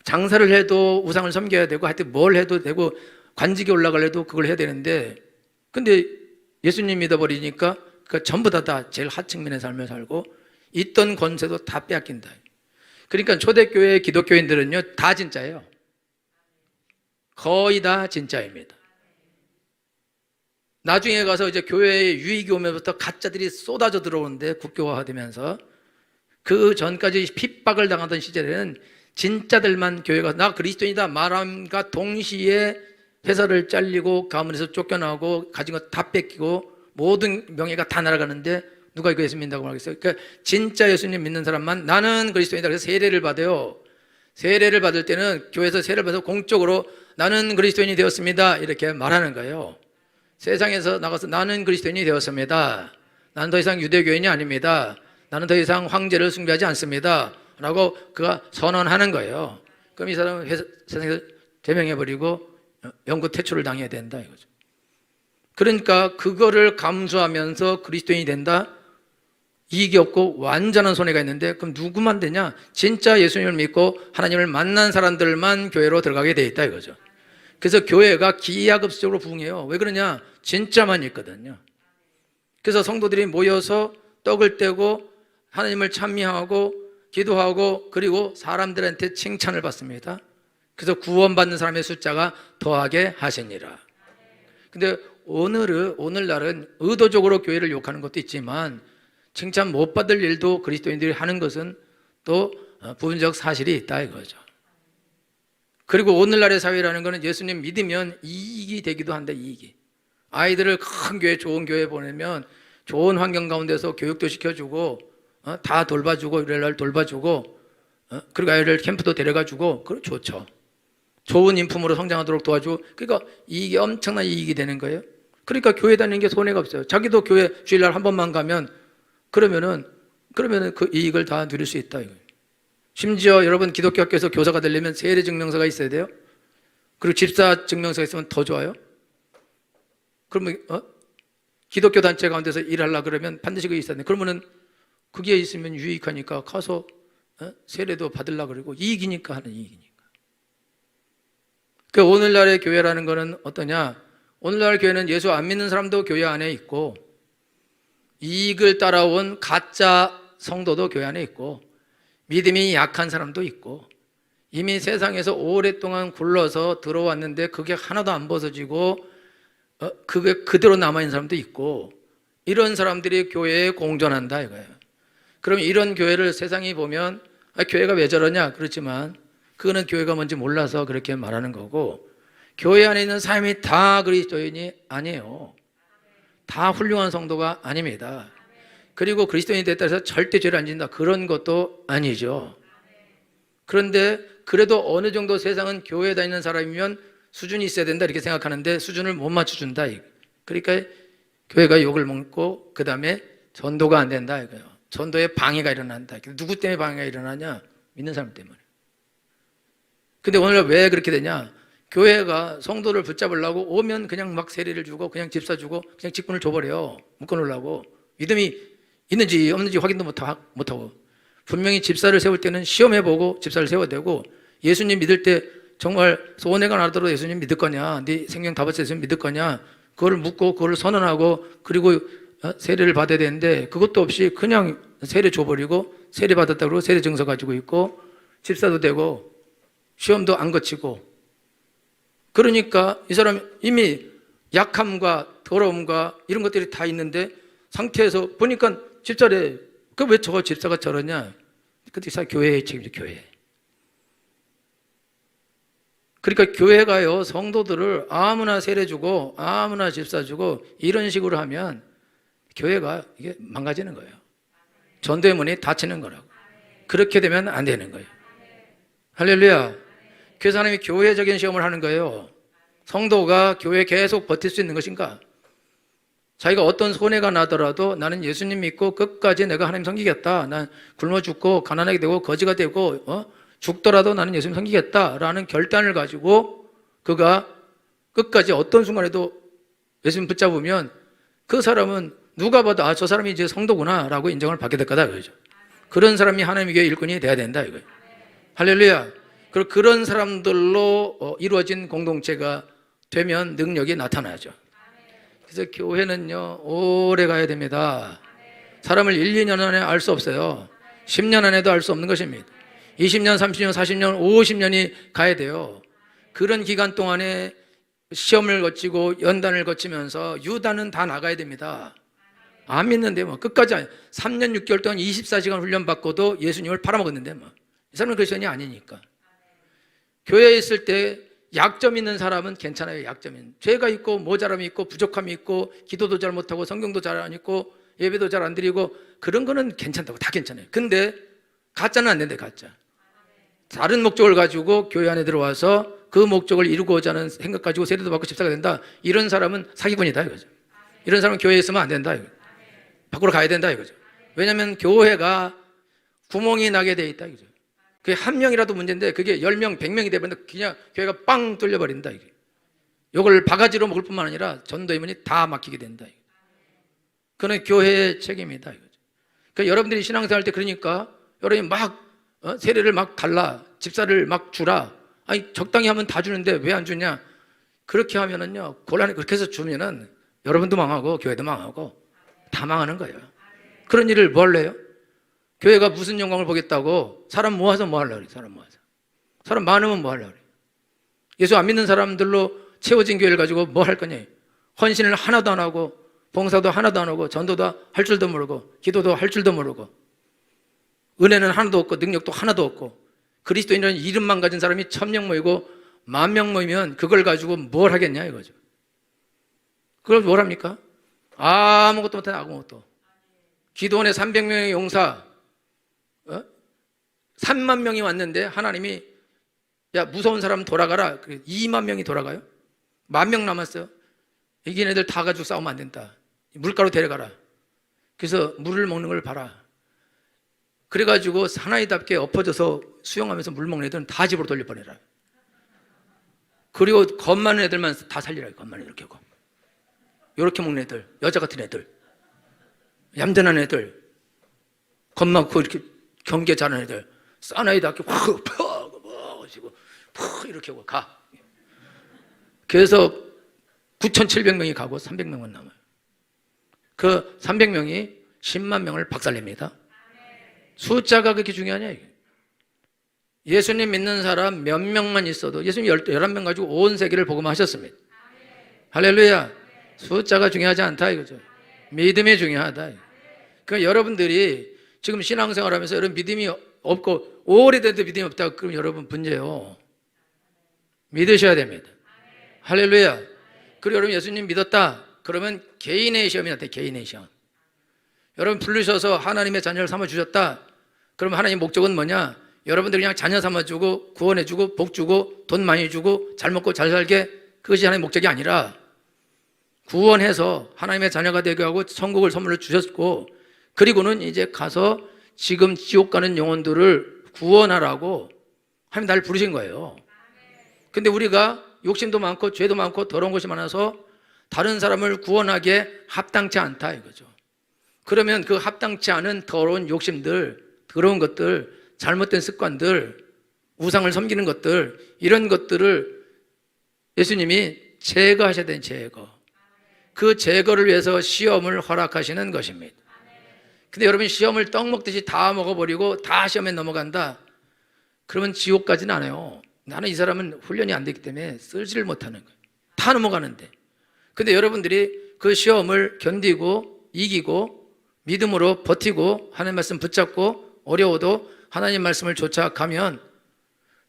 장사를 해도 우상을 섬겨야 되고, 하여튼 뭘 해도 되고, 관직에 올라가려도 그걸 해야 되는데, 근데 예수님 믿어버리니까 그 전부 다 제일 하층민의 삶을 살고 있던 권세도 다 빼앗긴다. 그러니까 초대교회 기독교인들은요 다 진짜예요. 거의 다 진짜입니다. 나중에 가서 이제 교회에 유익이 오면부터 가짜들이 쏟아져 들어오는데 국교화되면서 그 전까지 핍박을 당하던 시절에는 진짜들만 교회 가서 나 그리스도인이다 말함과 동시에 회사를 잘리고 가문에서 쫓겨나고 가진 거 다 뺏기고 모든 명예가 다 날아가는데 누가 이거 예수 믿는다고 말하겠어요? 그러니까 진짜 예수님 믿는 사람만 나는 그리스도인이다 그래서 세례를 받아요. 세례를 받을 때는 교회에서 세례를 받아서 공적으로 나는 그리스도인이 되었습니다 이렇게 말하는 거예요. 세상에서 나가서 나는 그리스도인이 되었습니다. 나는 더 이상 유대교인이 아닙니다. 나는 더 이상 황제를 숭배하지 않습니다 라고 그가 선언하는 거예요. 그럼 이 사람은 세상에서 제명해버리고 영구 퇴출을 당해야 된다 이거죠. 그러니까 그거를 감수하면서 그리스도인이 된다? 이익이 없고 완전한 손해가 있는데 그럼 누구만 되냐? 진짜 예수님을 믿고 하나님을 만난 사람들만 교회로 들어가게 돼 있다 이거죠. 그래서 교회가 기하급수적으로 부흥해요. 왜 그러냐? 진짜만 있거든요. 그래서 성도들이 모여서 떡을 떼고 하나님을 찬미하고 기도하고 그리고 사람들한테 칭찬을 받습니다. 그래서 구원받는 사람의 숫자가 더하게 하시니라. 근데 오늘날은 의도적으로 교회를 욕하는 것도 있지만 칭찬 못 받을 일도 그리스도인들이 하는 것은 또 부분적 사실이 있다 이거죠. 그리고 오늘날의 사회라는 것은 예수님 믿으면 이익이 되기도 한다. 이익이 아이들을 큰 교회 좋은 교회 보내면 좋은 환경 가운데서 교육도 시켜주고 다 돌봐주고 일요일날 돌봐주고 그리고 아이를 캠프도 데려가주고 그럼 좋죠. 좋은 인품으로 성장하도록 도와주고 그러니까 이익이 엄청난 이익이 되는 거예요. 그러니까 교회 다니는 게 손해가 없어요. 자기도 교회 주일날 한 번만 가면 그러면은 그 이익을 다 누릴 수 있다 이거예요. 심지어 여러분 기독교 학교에서 교사가 되려면 세례 증명서가 있어야 돼요. 그리고 집사 증명서가 있으면 더 좋아요. 그러면 기독교 단체 가운데서 일하려고 그러면 반드시 그게 있어야 돼. 그러면은 그게 있으면 유익하니까 가서 세례도 받으려고 그러고 이익이니까 하는 이익이니까. 그 오늘날의 교회라는 거는 어떠냐? 오늘날 교회는 예수 안 믿는 사람도 교회 안에 있고 이익을 따라온 가짜 성도도 교회 안에 있고 믿음이 약한 사람도 있고 이미 세상에서 오랫동안 굴러서 들어왔는데 그게 하나도 안 벗어지고 그게 그대로 남아있는 사람도 있고 이런 사람들이 교회에 공존한다 이거예요. 그럼 이런 교회를 세상이 보면 교회가 왜 저러냐? 그렇지만 그거는 교회가 뭔지 몰라서 그렇게 말하는 거고 교회 안에 있는 사람이 다 그리스도인이 아니에요. 다 훌륭한 성도가 아닙니다. 그리고 그리스도인이 됐다 해서 절대 죄를 안 짓는다 그런 것도 아니죠. 그런데 그래도 어느 정도 세상은 교회에 다니는 사람이면 수준이 있어야 된다 이렇게 생각하는데 수준을 못 맞춰준다. 그러니까 교회가 욕을 먹고 그 다음에 전도가 안 된다 이거예요. 전도에 방해가 일어난다. 누구 때문에 방해가 일어나냐? 믿는 사람 때문에. 근데 오늘날 왜 그렇게 되냐? 교회가 성도를 붙잡으려고 오면 그냥 막 세례를 주고 그냥 집사 주고 그냥 직분을 줘버려요. 묶어놓으려고. 믿음이 있는지 없는지 확인도 못하고 분명히 집사를 세울 때는 시험해보고 집사를 세워야 되고 예수님 믿을 때 정말 소원해가 나더라도 예수님 믿을 거냐? 네 생명 다 바쳐 예수님 믿을 거냐? 그걸 묻고 그걸 선언하고 그리고 세례를 받아야 되는데 그것도 없이 그냥 세례 줘버리고 세례 받았다고 그러고 세례 증서 가지고 있고 집사도 되고 시험도 안 거치고 그러니까 이 사람 이미 약함과 더러움과 이런 것들이 다 있는데 상태에서 보니까 집사래. 그 왜 저거 집사가 저러냐? 그때 교회의 책임이죠. 교회. 그러니까 교회가요 성도들을 아무나 세례 주고 아무나 집사 주고 이런 식으로 하면 교회가 이게 망가지는 거예요. 전도의 문이 닫히는 거라고. 그렇게 되면 안 되는 거예요. 할렐루야. 그 사람이 교회적인 시험을 하는 거예요. 성도가 교회에 계속 버틸 수 있는 것인가? 자기가 어떤 손해가 나더라도 나는 예수님 믿고 끝까지 내가 하나님 섬기겠다. 난 굶어 죽고 가난하게 되고 거지가 되고 죽더라도 나는 예수님 섬기겠다라는 결단을 가지고 그가 끝까지 어떤 순간에도 예수님 붙잡으면 그 사람은 누가 봐도 저 사람이 이제 성도구나 라고 인정을 받게 될 거다 이거죠. 그런 사람이 하나님의 교회 일꾼이 돼야 된다 이거예요. 할렐루야. 그리고 그런 사람들로 이루어진 공동체가 되면 능력이 나타나죠. 그래서 교회는요, 오래 가야 됩니다. 사람을 1, 2년 안에 알 수 없어요. 10년 안에도 알 수 없는 것입니다. 20년, 30년, 40년, 50년이 가야 돼요. 그런 기간 동안에 시험을 거치고 연단을 거치면서 유다는 다 나가야 됩니다. 안 믿는데 뭐 끝까지 3년 6개월 동안 24시간 훈련 받고도 예수님을 팔아먹었는데 뭐 이 사람은 그리스도인이 아니니까. 교회에 있을 때 약점 있는 사람은 괜찮아요. 약점 있는 죄가 있고 모자람이 있고 부족함이 있고 기도도 잘 못하고 성경도 잘 안 읽고 예배도 잘 안 드리고 그런 거는 괜찮다고 다 괜찮아요. 근데 가짜는 안 된대. 가짜 다른 목적을 가지고 교회 안에 들어와서 그 목적을 이루고자 하는 생각 가지고 세례도 받고 집사가 된다. 이런 사람은 사기꾼이다 이거죠. 이런 사람은 교회에 있으면 안 된다 이거죠. 밖으로 가야 된다 이거죠. 왜냐하면 교회가 구멍이 나게 돼 있다 이거죠. 그게 한 명이라도 문제인데 그게 10명, 100명이 되면 그냥 교회가 빵 뚫려버린다 이게. 이걸 바가지로 먹을 뿐만 아니라 전도의 문이 다 막히게 된다 이거. 그건 교회의 책임이다 이거죠. 그러니까 여러분들이 신앙생활 때 그러니까 여러분이 막 세례를 막 달라, 집사를 막 주라. 아니 적당히 하면 다 주는데 왜 안 주냐? 그렇게 하면은요 곤란해. 그렇게 해서 주면은 여러분도 망하고 교회도 망하고 다 망하는 거예요. 그런 일을 뭐 할래요? 교회가 무슨 영광을 보겠다고 사람 모아서 뭐 하려고 그래? 사람 모아서. 사람 많으면 뭐 하려고 그래? 예수 안 믿는 사람들로 채워진 교회를 가지고 뭐 할 거냐? 헌신을 하나도 안 하고 봉사도 하나도 안 하고 전도도 할 줄도 모르고 기도도 할 줄도 모르고 은혜는 하나도 없고 능력도 하나도 없고 그리스도인이라는 이름만 가진 사람이 1000명 모이고 10,000명 모이면 그걸 가지고 뭘 하겠냐 이거죠. 그걸 뭘 합니까? 아무것도 못해. 아무것도. 기도원에 300명의 용사 3만 명이 왔는데 하나님이 야 무서운 사람 돌아가라. 2만 명이 돌아가요. 10,000명 남았어요. 이긴 애들 다 가지고 싸우면 안 된다. 물가로 데려가라. 그래서 물을 먹는 걸 봐라. 그래가지고 사나이답게 엎어져서 수영하면서 물 먹는 애들은 다 집으로 돌려보내라. 그리고 겁 많은 애들만 다 살리라. 겁 많은 이렇게 하고 이렇게 먹는 애들, 여자 같은 애들, 얌전한 애들, 겁 많고 이렇게 경계 잘하는 애들, 사나이답게 확 퍼가지고 이렇게 하고 가. 그래서 9,700명이 가고 300명은 남아요. 그 300명이 10만 명을 박살냅니다. 숫자가 그렇게 중요하냐 이게. 예수님 믿는 사람 몇 명만 있어도 예수님 11명 가지고 온 세계를 복음하셨습니다. 할렐루야. 숫자가 중요하지 않다 이거죠. 믿음이 중요하다. 그러니까 여러분들이 지금 신앙생활하면서 여러분 믿음이 없고 오래돼도 믿음이 없다 그러면 여러분 문제예요. 믿으셔야 됩니다. 할렐루야. 그리고 여러분 예수님 믿었다 그러면 개인의 시험이 나타나요. 개인의 시험. 여러분 부르셔서 하나님의 자녀를 삼아주셨다 그러면 하나님의 목적은 뭐냐? 여러분들 그냥 자녀 삼아주고 구원해주고 복주고 돈 많이 주고 잘 먹고 잘 살게 그것이 하나님의 목적이 아니라 구원해서 하나님의 자녀가 되게 하고 천국을 선물로 주셨고 그리고는 이제 가서 지금 지옥 가는 영혼들을 구원하라고 하나님 나를 부르신 거예요. 근데 우리가 욕심도 많고 죄도 많고 더러운 것이 많아서 다른 사람을 구원하기에 합당치 않다 이거죠. 그러면 그 합당치 않은 더러운 욕심들, 더러운 것들, 잘못된 습관들, 우상을 섬기는 것들 이런 것들을 예수님이 제거하셔야 되는 제거. 그 제거를 위해서 시험을 허락하시는 것입니다. 근데 여러분 시험을 떡 먹듯이 다 먹어버리고 다 시험에 넘어간다 그러면 지옥 가지는 않아요. 나는 이 사람은 훈련이 안 되기 때문에 쓸지를 못하는 거예요. 다 넘어가는데 근데 여러분들이 그 시험을 견디고 이기고 믿음으로 버티고 하나님 말씀 붙잡고 어려워도 하나님 말씀을 쫓아가면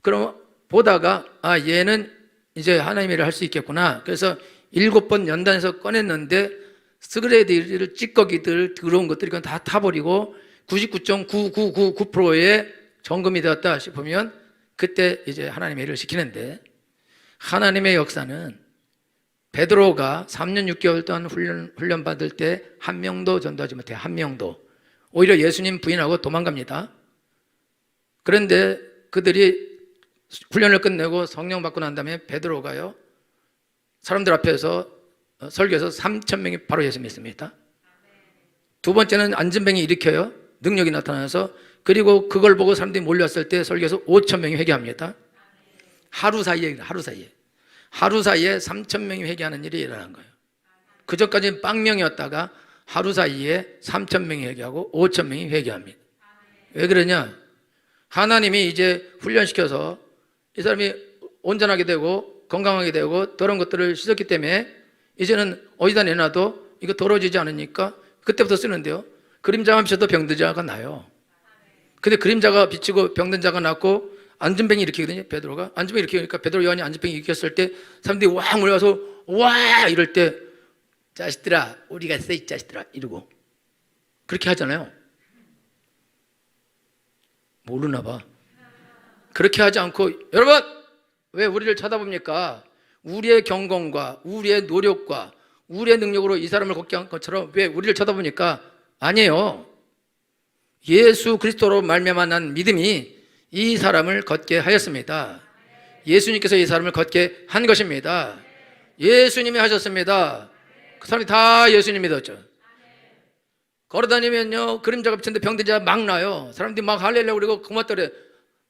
그럼 보다가 아 얘는 이제 하나님의 일을 할 수 있겠구나. 그래서 7번 연단해서 꺼냈는데 스그레이들, 찌꺼기들, 더러운 것들 이건 다 타버리고 99.9999%의 정금이 되었다 싶으면 그때 이제 하나님의 일을 시키는데 하나님의 역사는 베드로가 3년 6개월 동안 훈련 받을 때 한 명도 전도하지 못해. 한 명도. 오히려 예수님 부인하고 도망갑니다. 그런데 그들이 훈련을 끝내고 성령 받고 난 다음에 베드로가요 사람들 앞에서 설교해서 3,000명이 바로 예수 믿습니다. 두 번째는 안전병이 일으켜요. 능력이 나타나서 그리고 그걸 보고 사람들이 몰려왔을 때 설교해서 5,000명이 회개합니다. 하루 사이에 3,000명이 회개하는 일이 일어난 거예요. 그전까지는 빵명이었다가 하루 사이에 3,000명이 회개하고 5,000명이 회개합니다. 왜 그러냐? 하나님이 이제 훈련시켜서 이 사람이 온전하게 되고 건강하게 되고 더러운 것들을 씻었기 때문에 이제는 어디다 내놔도 이거 더러워지지 않으니까 그때부터 쓰는데요. 그림자만 비춰도 병든 자가 나요. 근데 그림자가 비치고 병든 자가 낫고 안전병이 일으키거든요. 베드로가 안전병이 일으키니까 베드로 요한이 안전병이 일으켰을 때 사람들이 와 몰려와서 와 이럴 때 자식들아 우리가 써 이 자식들아 이러고 그렇게 하잖아요. 모르나 봐. 그렇게 하지 않고 여러분 왜 우리를 쳐다봅니까? 우리의 경건과 우리의 노력과 우리의 능력으로 이 사람을 걷게 한 것처럼 왜 우리를 쳐다보니까 아니에요. 예수 그리스도로 말미암아 난 믿음이 이 사람을 걷게 하였습니다. 예수님께서 이 사람을 걷게 한 것입니다. 예수님이 하셨습니다. 그 사람이 다 예수님 믿었죠. 걸어다니면요 그림자가 비쳤는데 병든 자 막 나요. 사람들이 막 할렐루야 그러고 고맙다 그래.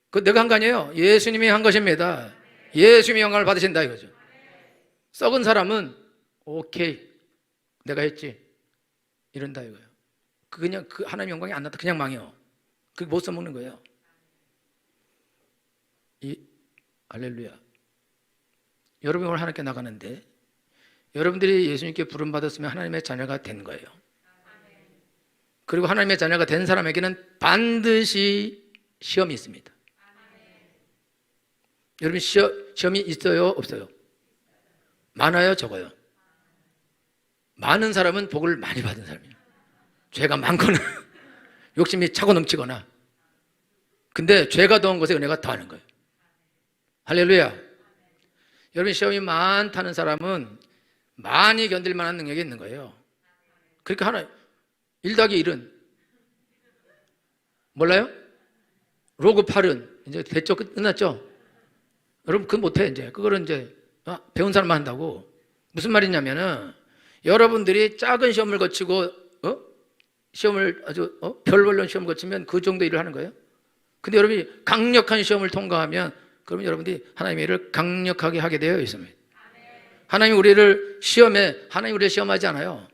그거 내가 한 거 아니에요. 예수님이 한 것입니다. 예수님이 영광을 받으신다 이거죠. 썩은 사람은 오케이 내가 했지 이런다 이거예요. 그냥 그 하나님 영광이 안 나타 그냥 망해요. 그게 못 써먹는 거예요. 이 할렐루야. 여러분이 오늘 하나님께 나가는데 여러분들이 예수님께 부름 받았으면 하나님의 자녀가 된 거예요. 그리고 하나님의 자녀가 된 사람에게는 반드시 시험이 있습니다. 여러분 시험이 있어요 없어요? 많아요 적어요? 많은 사람은 복을 많이 받은 사람이에요. 죄가 많거나 욕심이 차고 넘치거나. 근데 죄가 더한 것에 은혜가 더하는 거예요. 할렐루야. 여러분 시험이 많다는 사람은 많이 견딜 만한 능력이 있는 거예요. 그러니까 하나 1+1은 몰라요? 로그 8은 이제 됐죠? 끝났죠? 여러분 그거 못해 이제 그거는 이제 배운 사람만 한다고. 무슨 말이냐면은 여러분들이 작은 시험을 거치고 시험을 아주 별별로 시험을 거치면 그 정도 일을 하는 거예요. 근데 여러분이 강력한 시험을 통과하면 그러면 여러분들이 하나님의 일을 강력하게 하게 되어 있습니다. 하나님이 우리를 시험하지 않아요.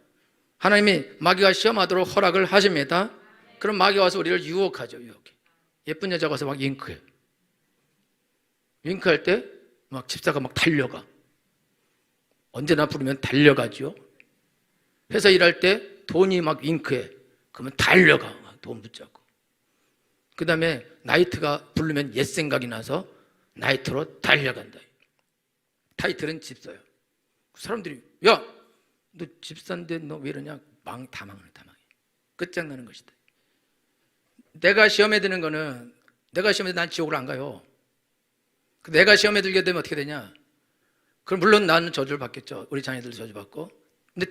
하나님이 마귀가 시험하도록 허락을 하십니다. 그럼 마귀가 와서 우리를 유혹하죠. 유혹해. 예쁜 여자가 와서 막 윙크해. 윙크할 때 막 집사가 막 달려가. 언제나 부르면 달려가죠. 회사 일할 때 돈이 막 윙크해. 그러면 달려가. 막 돈 붙잡고. 그 다음에 나이트가 부르면 옛 생각이 나서 나이트로 달려간다. 타이틀은 집사예요. 사람들이 야, 너 집사인데 너 왜 이러냐? 다 망해. 끝장나는 것이다. 내가 시험에 드는 거는 내가 시험에 난 지옥으로 안 가요. 내가 시험에 들게 되면 어떻게 되냐? 그럼 물론 나는 저주를 받겠죠. 우리 자녀들 저주 받고. 근데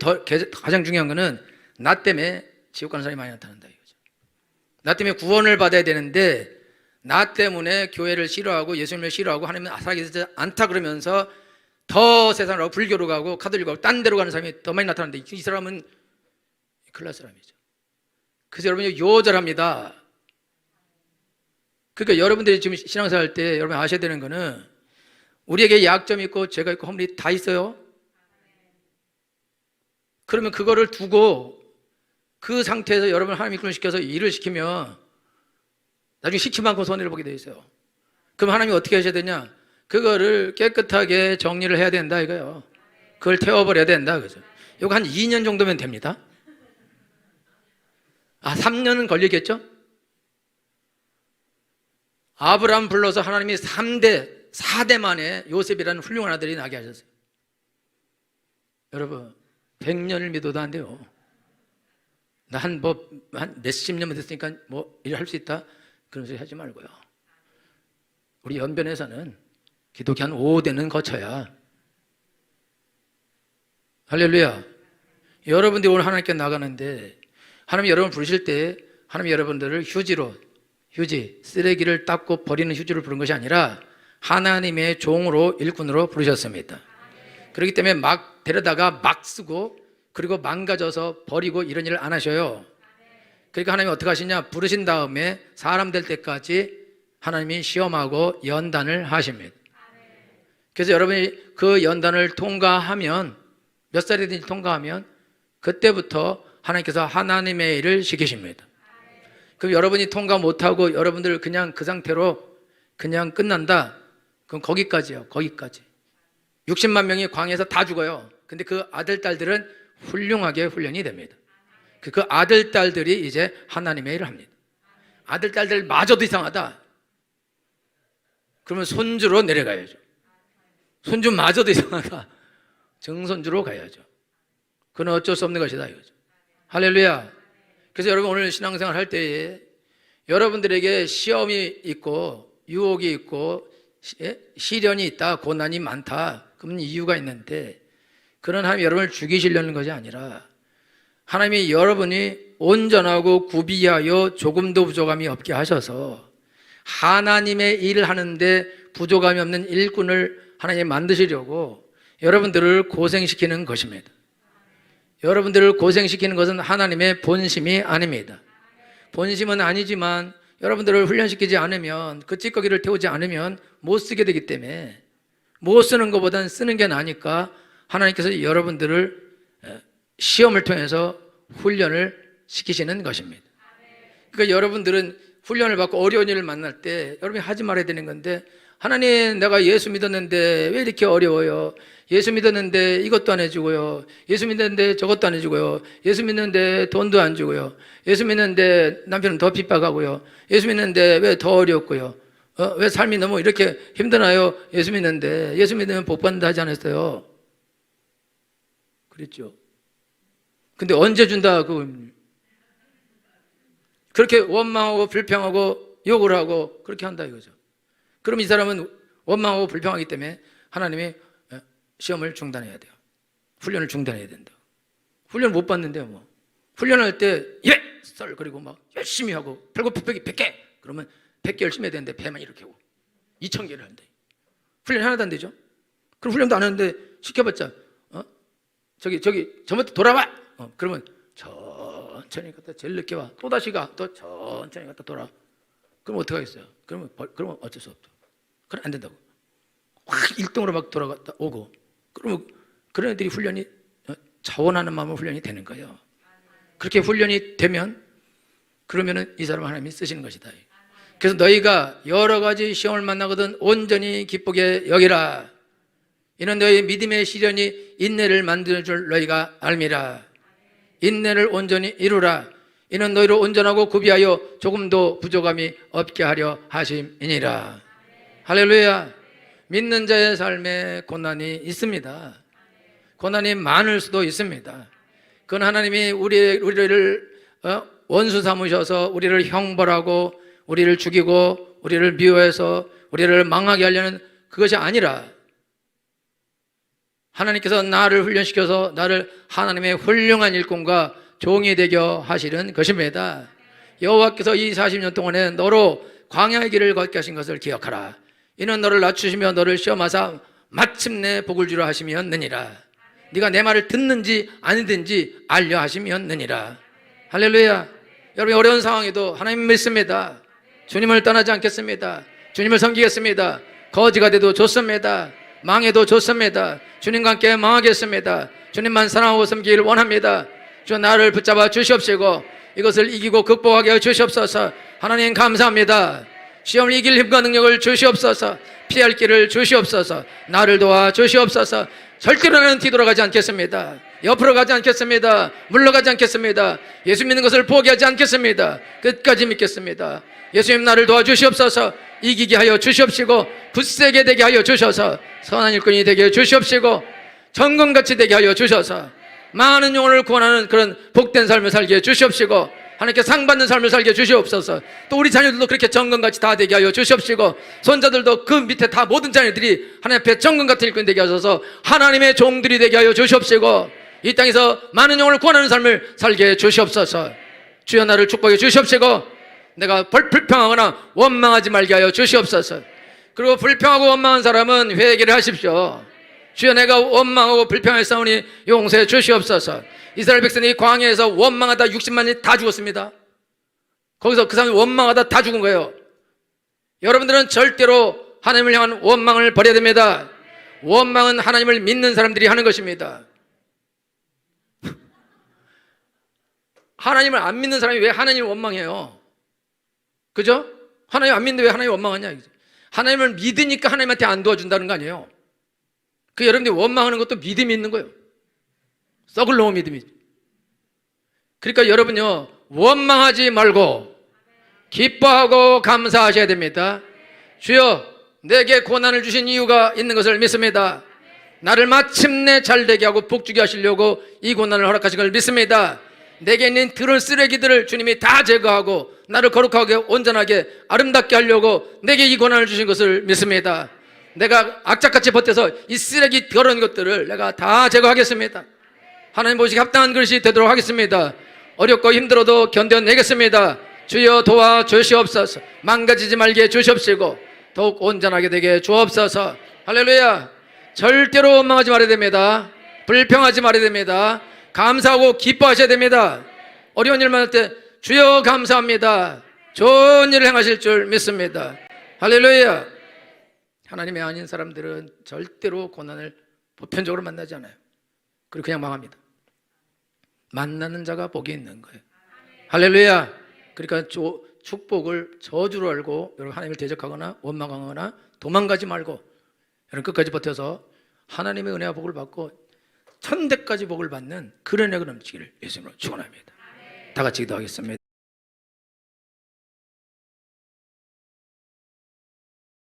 가장 중요한 거는 나 때문에 지옥 가는 사람이 많이 나타난다 이거죠. 나 때문에 구원을 받아야 되는데 나 때문에 교회를 싫어하고 예수님을 싫어하고 하나님은 살아계시지 않다 그러면서 더 세상으로 불교로 가고 카톨릭으로 가고 딴 데로 가는 사람이 더 많이 나타나는데 이 사람은 큰일 날 사람이죠. 그래서 여러분이 요절합니다. 그러니까 여러분들이 지금 신앙생활 할 때 여러분 아셔야 되는 거는 우리에게 약점이 있고 죄가 있고 허물이 다 있어요. 그러면 그거를 두고 그 상태에서 여러분 하나님 이끌시켜서 일을 시키면 나중에 시키면 않고 손해를 보게 돼 있어요. 그럼 하나님이 어떻게 하셔야 되냐? 그거를 깨끗하게 정리를 해야 된다 이거예요. 그걸 태워버려야 된다 그죠? 이거 한 2년 정도면 됩니다. 3년은 걸리겠죠? 아브라함 불러서 하나님이 4대 만에 요셉이라는 훌륭한 아들이 나게 하셨어요. 여러분 100년을 믿어도 안 돼요. 나 한 몇십 년 됐으니까 뭐 일을 할 수 있다 그런 소리 하지 말고요. 우리 연변에서는 기독교 한 5대는 거쳐야. 할렐루야. 여러분들이 오늘 하나님께 나가는데 하나님이 여러분 부르실 때 하나님이 여러분들을 휴지, 쓰레기를 닦고 버리는 휴지를 부른 것이 아니라 하나님의 종으로 일꾼으로 부르셨습니다. 그렇기 때문에 막 데려다가 막 쓰고 그리고 망가져서 버리고 이런 일을 안 하셔요. 그러니까 하나님이 어떻게 하시냐? 부르신 다음에 사람 될 때까지 하나님이 시험하고 연단을 하십니다. 그래서 여러분이 그 연단을 통과하면 몇 살이든지 통과하면 그때부터 하나님께서 하나님의 일을 시키십니다. 그럼 여러분이 통과 못하고 여러분들 그냥 그 상태로 그냥 끝난다? 그럼 거기까지예요. 거기까지. 60만 명이 광야에서 다 죽어요. 근데 그 아들, 딸들은 훌륭하게 훈련이 됩니다. 그 아들, 딸들이 이제 하나님의 일을 합니다. 아들, 딸들 마저도 이상하다. 그러면 손주로 내려가야죠. 손주 마저도 이상하다. 정손주로 가야죠. 그건 어쩔 수 없는 것이다 이거죠. 할렐루야. 그래서 여러분 오늘 신앙생활 할 때에 여러분들에게 시험이 있고 유혹이 있고 시련이 있다, 고난이 많다, 그러면 이유가 있는데, 그런 하나님이 여러분을 죽이시려는 것이 아니라 하나님이 여러분이 온전하고 구비하여 조금도 부족함이 없게 하셔서 하나님의 일을 하는데 부족함이 없는 일꾼을 하나님이 만드시려고 여러분들을 고생시키는 것입니다. 여러분들을 고생시키는 것은 하나님의 본심이 아닙니다. 본심은 아니지만 여러분들을 훈련시키지 않으면, 그 찌꺼기를 태우지 않으면 못 쓰게 되기 때문에, 못 쓰는 것보다는 쓰는 게 나으니까 하나님께서 여러분들을 시험을 통해서 훈련을 시키시는 것입니다. 그러니까 여러분들은 훈련을 받고 어려운 일을 만날 때 여러분이 하지 말아야 되는 건데, 하나님 내가 예수 믿었는데 왜 이렇게 어려워요? 예수 믿었는데 이것도 안 해주고요, 예수 믿는데 저것도 안 해주고요, 예수 믿는데 돈도 안 주고요, 예수 믿는데 남편은 더 핍박하고요, 예수 믿는데 왜 더 어렵고요, 왜 삶이 너무 이렇게 힘드나요? 예수 믿는데, 예수 믿으면 복 받는다 하지 않았어요? 그랬죠. 근데 언제 준다? 그렇게 원망하고 불평하고 욕을 하고 그렇게 한다 이거죠. 그럼 이 사람은 원망하고 불평하기 때문에 하나님이 시험을 중단해야 돼요. 훈련을 중단해야 된다. 훈련 못 받는데요, 뭐. 훈련할 때, 예! 썰! 그리고 막 열심히 하고, 팔굽 펴기 100개! 그러면 100개 열심히 해야 되는데, 배만 이렇게 하고, 2000개를 한다. 훈련 하나도 안 되죠? 그럼 훈련도 안 하는데, 시켜봤자, 저부터 돌아와! 그러면 천천히 갔다 제일 늦게 와. 또다시 가. 또 천천히 갔다 돌아. 그럼 어떡하겠어요? 그러면 어쩔 수 없죠. 그럼 안 된다고. 확 1등으로 막 돌아갔다 오고. 그러면 그런 애들이 훈련이, 자원하는 마음으로 훈련이 되는 거예요. 그렇게 훈련이 되면, 그러면은 이 사람 하나님이 쓰시는 것이다. 그래서 너희가 여러 가지 시험을 만나거든 온전히 기쁘게 여기라. 이는 너희 믿음의 시련이 인내를 만들어줄 너희가 알미라. 인내를 온전히 이루라. 이는 너희를 온전하고 구비하여 조금도 부족함이 없게 하려 하심이니라. 할렐루야. 믿는 자의 삶에 고난이 있습니다. 고난이 많을 수도 있습니다. 그건 하나님이 우리를 원수 삼으셔서 우리를 형벌하고 우리를 죽이고 우리를 미워해서 우리를 망하게 하려는 그것이 아니라, 하나님께서 나를 훈련시켜서 나를 하나님의 훌륭한 일꾼과 종이 되게 하시는 것입니다. 여호와께서 이 40년 동안에 너로 광야의 길을 걷게 하신 것을 기억하라. 이는 너를 낮추시며 너를 시험하사 마침내 복을 주려 하심이었느니라. 네가 내 말을 듣는지 아니든지 알려 하심이었느니라. 할렐루야. 여러분 어려운 상황에도 하나님 믿습니다. 주님을 떠나지 않겠습니다. 주님을 섬기겠습니다. 거지가 돼도 좋습니다. 망해도 좋습니다. 주님과 함께 망하겠습니다. 주님만 사랑하고 섬기기를 원합니다. 주 나를 붙잡아 주시옵시고 이것을 이기고 극복하게 해 주시옵소서. 하나님 감사합니다. 시험을 이길 힘과 능력을 주시옵소서. 피할 길을 주시옵소서. 나를 도와 주시옵소서. 절대로 나는 뒤돌아가지 않겠습니다. 옆으로 가지 않겠습니다. 물러가지 않겠습니다. 예수 믿는 것을 포기하지 않겠습니다. 끝까지 믿겠습니다. 예수님 나를 도와주시옵소서. 이기게 하여 주시옵시고 굳세게 되게 하여 주셔서 선한 일꾼이 되게 하여 주시옵시고 정금같이 되게 하여 주셔서 많은 영혼을 구원하는 그런 복된 삶을 살게 해 주시옵시고 하나님께 상 받는 삶을 살게 해 주시옵소서. 또 우리 자녀들도 그렇게 정금같이 다 되게 하여 주시옵시고 손자들도 그 밑에 다 모든 자녀들이 하나님 앞에 정금같은 일꾼이 되게 하셔서 하나님의 종들이 되게 하여 주시옵시고 이 땅에서 많은 영혼을 구원하는 삶을 살게 해 주시옵소서. 주여 나를 축복해 주시옵시고 내가 불평하거나 원망하지 말게 하여 주시옵소서. 그리고 불평하고 원망한 사람은 회개를 하십시오. 주여 내가 원망하고 불평했사오니 용서해 주시옵소서. 이스라엘 백성이 광야에서 원망하다 60만이 다 죽었습니다. 거기서 그 사람이 원망하다 다 죽은 거예요. 여러분들은 절대로 하나님을 향한 원망을 버려야 됩니다. 원망은 하나님을 믿는 사람들이 하는 것입니다. 하나님을 안 믿는 사람이 왜 하나님을 원망해요? 그죠? 하나님 안 믿는데 왜 하나님 원망하냐? 하나님을 믿으니까 하나님한테 안 도와준다는 거 아니에요? 그 여러분들이 원망하는 것도 믿음이 있는 거예요. 썩을 놈의 믿음이. 그러니까 여러분요, 원망하지 말고 기뻐하고 감사하셔야 됩니다. 주여, 내게 고난을 주신 이유가 있는 것을 믿습니다. 나를 마침내 잘되게 하고 복주게 하시려고 이 고난을 허락하신 걸 믿습니다. 내게 있는 더러운 쓰레기들을 주님이 다 제거하고 나를 거룩하게 온전하게 아름답게 하려고 내게 이 고난을 주신 것을 믿습니다. 내가 악착같이 버텨서 이 쓰레기 더러운 것들을 내가 다 제거하겠습니다. 하나님 보시기 합당한 것이 되도록 하겠습니다. 어렵고 힘들어도 견뎌내겠습니다. 주여 도와주시옵소서. 망가지지 말게 주시옵시고 더욱 온전하게 되게 주옵소서. 할렐루야. 절대로 원망하지 말아야 됩니다. 불평하지 말아야 됩니다. 감사하고 기뻐하셔야 됩니다. 어려운 일만 할 때 주여 감사합니다. 좋은 일을 행하실 줄 믿습니다. 할렐루야. 하나님의 아닌 사람들은 절대로 고난을 보편적으로 만나지 않아요. 그리고 그냥 망합니다. 만나는 자가 복이 있는 거예요. 할렐루야. 그러니까 축복을 저주로 알고 여러분 하나님을 대적하거나 원망하거나 도망가지 말고 여러분 끝까지 버텨서 하나님의 은혜와 복을 받고 천대까지 복을 받는 그런 애가 넘치기를 예수님으로 축원합니다. 다 같이 기도하겠습니다.